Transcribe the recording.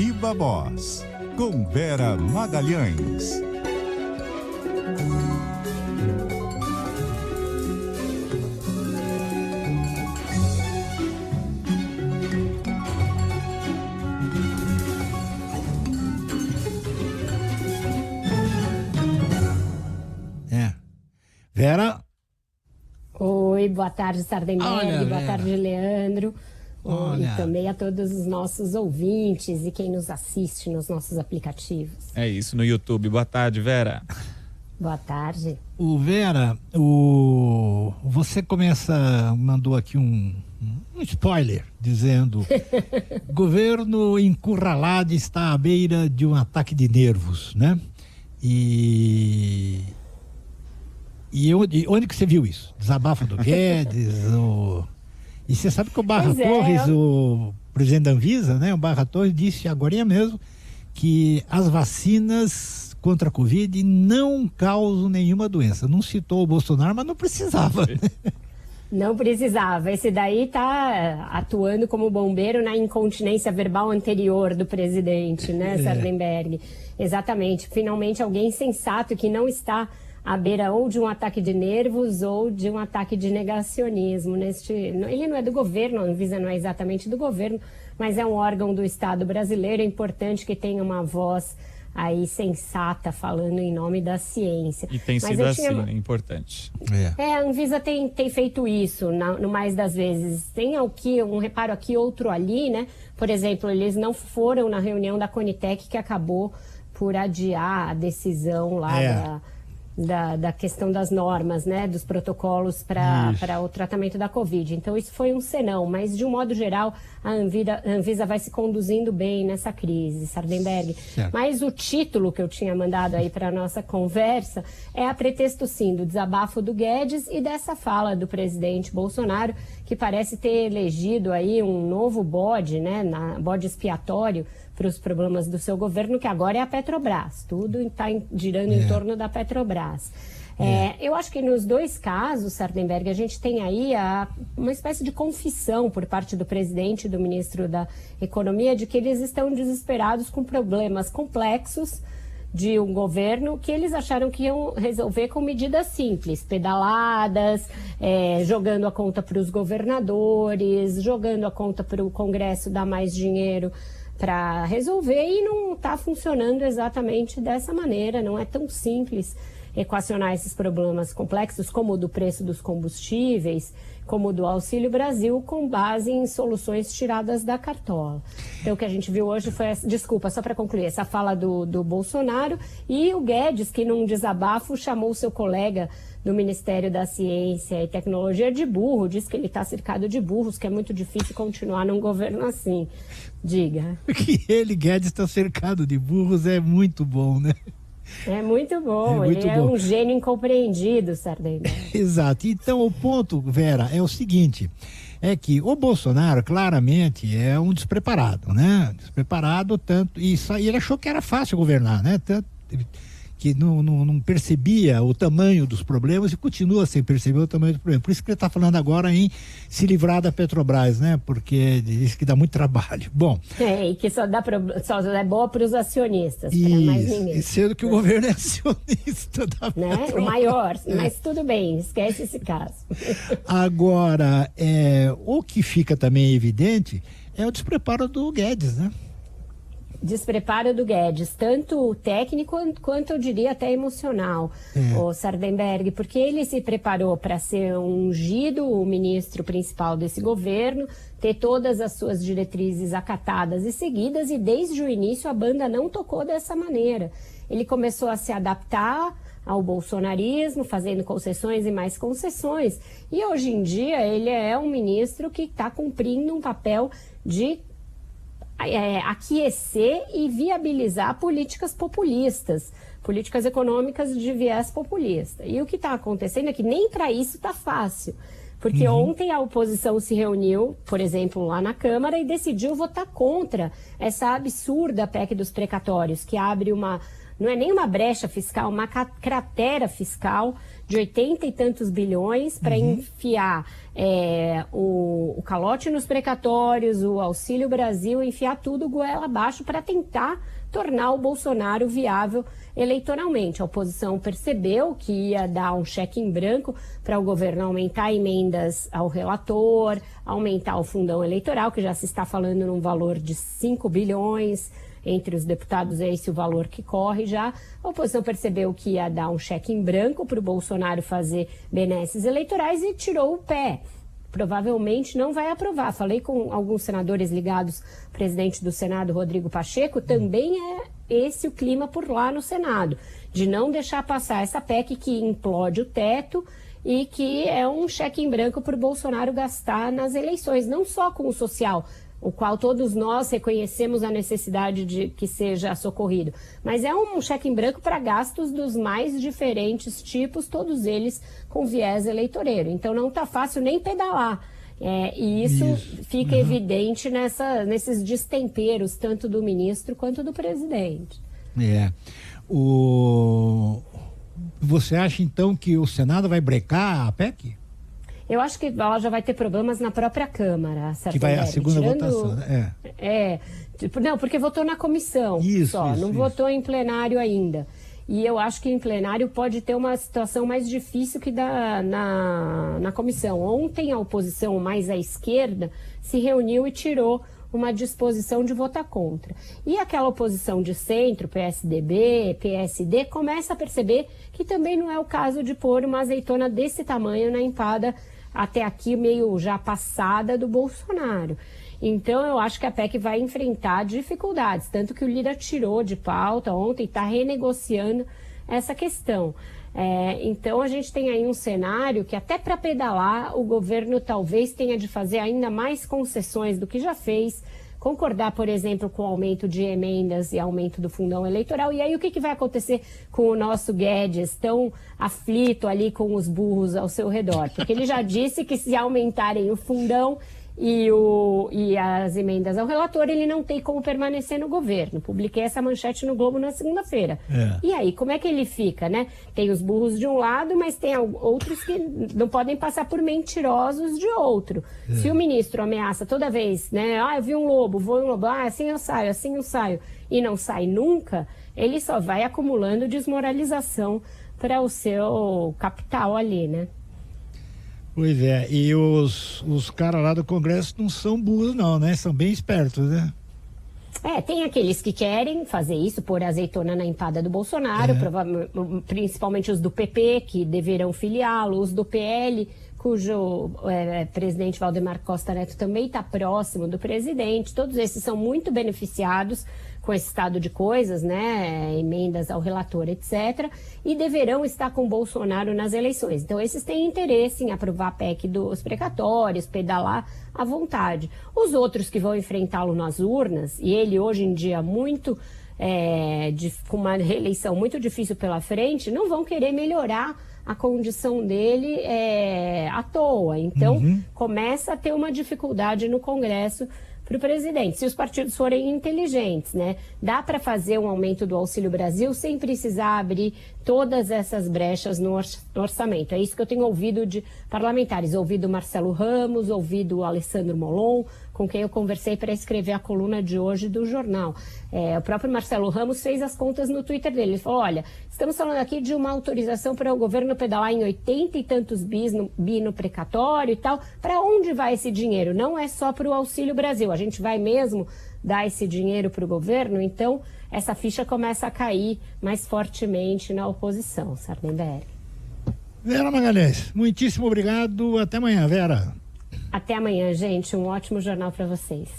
Viva Voz, com Vera Magalhães. Vera? Oi, boa tarde, Sardenberg, boa tarde, Leandro. Olha. E também a todos os nossos ouvintes e quem nos assiste nos nossos aplicativos. É isso, no YouTube. Boa tarde, Vera. Boa tarde. Vera, você mandou aqui um spoiler, dizendo governo encurralado está à beira de um ataque de nervos, né? E onde que você viu isso? Desabafo do Guedes? E você sabe que o Barra Torres, o presidente da Anvisa, né? O Barra Torres disse agora mesmo que as vacinas contra a Covid não causam nenhuma doença. Não citou o Bolsonaro, mas não precisava. Não precisava. Esse daí está atuando como bombeiro na incontinência verbal anterior do presidente, né, Sardenberg? Exatamente. Finalmente alguém sensato que não está à beira ou de um ataque de nervos ou de um ataque de negacionismo. Ele não é do governo, a Anvisa não é exatamente do governo, mas é um órgão do Estado brasileiro. É importante que tenha uma voz sensata falando em nome da ciência. E tem sido é importante. A Anvisa tem feito isso no mais das vezes. Tem aqui um reparo aqui, outro ali, né? Por exemplo, eles não foram na reunião da Conitec, que acabou por adiar a decisão lá da questão das normas, né, dos protocolos para o tratamento da Covid. Então isso foi um senão, mas de um modo geral a Anvisa vai se conduzindo bem nessa crise, Sardenberg. Mas o título que eu tinha mandado aí para a nossa conversa é a pretexto sim do desabafo do Guedes e dessa fala do presidente Bolsonaro, que parece ter elegido aí um novo bode, né, bode expiatório para os problemas do seu governo, que agora é a Petrobras. Tudo está girando em torno da Petrobras. Eu acho que nos dois casos, Sardenberg, a gente tem aí uma espécie de confissão por parte do presidente e do ministro da Economia de que eles estão desesperados com problemas complexos de um governo que eles acharam que iam resolver com medidas simples, pedaladas, jogando a conta para os governadores, jogando a conta para o Congresso dar mais dinheiro para resolver, e não está funcionando exatamente dessa maneira. Não é tão simples equacionar esses problemas complexos como o do preço dos combustíveis, como o do Auxílio Brasil, com base em soluções tiradas da cartola. Então o que a gente viu hoje foi, só para concluir, essa fala do Bolsonaro, e o Guedes, que num desabafo chamou o seu colega do Ministério da Ciência e Tecnologia de burro, diz que ele está cercado de burros, que é muito difícil continuar num governo assim. Diga. Que Guedes, está cercado de burros é muito bom, né? É muito bom, ele é um gênio incompreendido, Sardenberg. Exato. Então o ponto, Vera, é o seguinte, é que o Bolsonaro claramente é um despreparado, né? Despreparado tanto, e ele achou que era fácil governar, né? Tanto que não percebia o tamanho dos problemas e continua sem perceber o tamanho do problema. Por isso que ele está falando agora em se livrar da Petrobras, né? Porque diz que dá muito trabalho. Bom. E que só é boa para os acionistas, para mais ninguém. Sendo que o governo é acionista da Petrobras. O maior, mas tudo bem, esquece esse caso. Agora, o que fica também evidente é o despreparo do Guedes, né? Despreparo do Guedes, tanto técnico quanto eu diria até emocional, o Sardenberg, porque ele se preparou para ser ungido o ministro principal desse governo, ter todas as suas diretrizes acatadas e seguidas, e desde o início a banda não tocou dessa maneira. Ele começou a se adaptar ao bolsonarismo, fazendo concessões e mais concessões, e hoje em dia ele é um ministro que está cumprindo um papel de aquecer e viabilizar políticas populistas, políticas econômicas de viés populista. E o que está acontecendo é que nem para isso está fácil, porque ontem a oposição se reuniu, por exemplo, lá na Câmara, e decidiu votar contra essa absurda PEC dos precatórios, que abre uma não é nem uma brecha fiscal, uma cratera fiscal de 80 e tantos bilhões para enfiar o calote nos precatórios, o Auxílio Brasil, enfiar tudo goela abaixo para tentar tornar o Bolsonaro viável eleitoralmente. A oposição percebeu que ia dar um cheque em branco para o governo aumentar emendas ao relator, aumentar o fundão eleitoral, que já se está falando num valor de 5 bilhões, entre os deputados é esse o valor que corre já. A oposição percebeu que ia dar um cheque em branco para o Bolsonaro fazer benesses eleitorais e tirou o pé. Provavelmente não vai aprovar. Falei com alguns senadores ligados ao presidente do Senado, Rodrigo Pacheco, também é esse o clima por lá no Senado, de não deixar passar essa PEC que implode o teto e que é um cheque em branco para o Bolsonaro gastar nas eleições, não só com o social, o qual todos nós reconhecemos a necessidade de que seja socorrido, mas é um cheque em branco para gastos dos mais diferentes tipos, todos eles com viés eleitoreiro. Então não está fácil nem pedalar. E isso fica evidente nesses destemperos, tanto do ministro quanto do presidente. Você acha então que o Senado vai brecar a PEC? Eu acho que ela já vai ter problemas na própria Câmara. Que vai a segunda votação, né? Não, porque votou na comissão não votou em plenário ainda. E eu acho que em plenário pode ter uma situação mais difícil que na comissão. Ontem a oposição mais à esquerda se reuniu e tirou uma disposição de votar contra. E aquela oposição de centro, PSDB, PSD, começa a perceber que também não é o caso de pôr uma azeitona desse tamanho na empada até aqui meio já passada do Bolsonaro. Então eu acho que a PEC vai enfrentar dificuldades, tanto que o Lira tirou de pauta ontem, está renegociando essa questão. Então a gente tem aí um cenário que até para pedalar o governo talvez tenha de fazer ainda mais concessões do que já fez, concordar, por exemplo, com o aumento de emendas e aumento do fundão eleitoral. E aí o que vai acontecer com o nosso Guedes, tão aflito ali com os burros ao seu redor? Porque ele já disse que se aumentarem o fundão e as emendas ao relator, ele não tem como permanecer no governo. Publiquei essa manchete no Globo na segunda-feira. E aí, como é que ele fica, né? Tem os burros de um lado, mas tem outros que não podem passar por mentirosos de outro. Se o ministro ameaça toda vez, né? Eu vi um lobo, vou em um lobo, assim eu saio, e não sai nunca, ele só vai acumulando desmoralização para o seu capital ali, né? Pois é, e os caras lá do Congresso não são burros não, né? São bem espertos, né? Tem aqueles que querem fazer isso, pôr azeitona na empada do Bolsonaro, principalmente os do PP, que deverão filiá-lo, os do PL, cujo presidente Valdemar Costa Neto também está próximo do presidente. Todos esses são muito beneficiados com esse estado de coisas, né, emendas ao relator, etc., e deverão estar com Bolsonaro nas eleições. Então, esses têm interesse em aprovar a PEC dos precatórios, pedalar à vontade. Os outros que vão enfrentá-lo nas urnas, e ele hoje em dia muito, com uma reeleição muito difícil pela frente, não vão querer melhorar a condição dele à toa. Então, começa a ter uma dificuldade no Congresso para o presidente, se os partidos forem inteligentes, né? Dá para fazer um aumento do Auxílio Brasil sem precisar abrir todas essas brechas no orçamento. É isso que eu tenho ouvido de parlamentares, ouvido Marcelo Ramos, ouvido Alessandro Molon, com quem eu conversei para escrever a coluna de hoje do jornal. O próprio Marcelo Ramos fez as contas no Twitter dele. Ele falou, olha, estamos falando aqui de uma autorização para o governo pedalar em 80 e tantos bi no precatório e tal. Para onde vai esse dinheiro? Não é só para o Auxílio Brasil. A gente vai mesmo dar esse dinheiro para o governo? Então, essa ficha começa a cair mais fortemente na oposição, Sardenberg. Vera Magalhães, muitíssimo obrigado. Até amanhã, Vera. Até amanhã, gente. Um ótimo jornal para vocês.